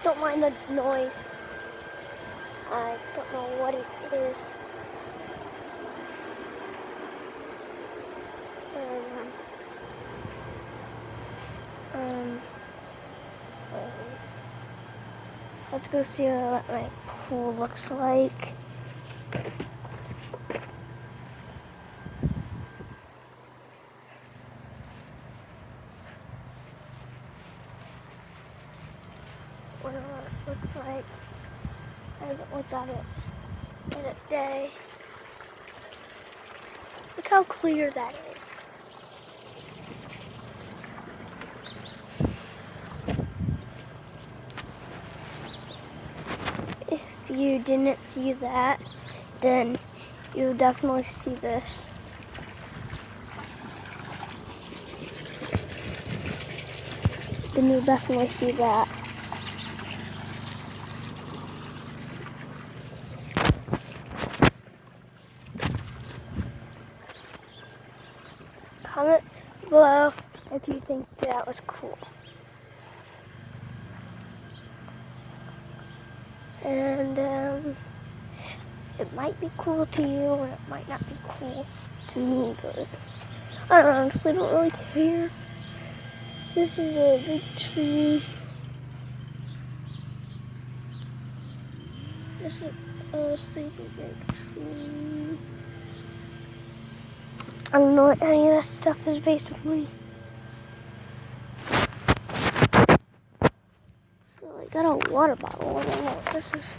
don't mind the noise. I don't know what it is. Let's go see what my pool looks like. What it looks like. I haven't looked at it in a day. Look how clear that is. If you didn't see that, then you'll definitely see this. Then you'll definitely see that. Comment below if you think that was cool. And it might be cool to you, or it might not be cool to me, but I honestly don't really care. This is a big tree. This is a sleeping big tree. I don't know what any of that stuff is basically. So I got a water bottle. I don't know what this is.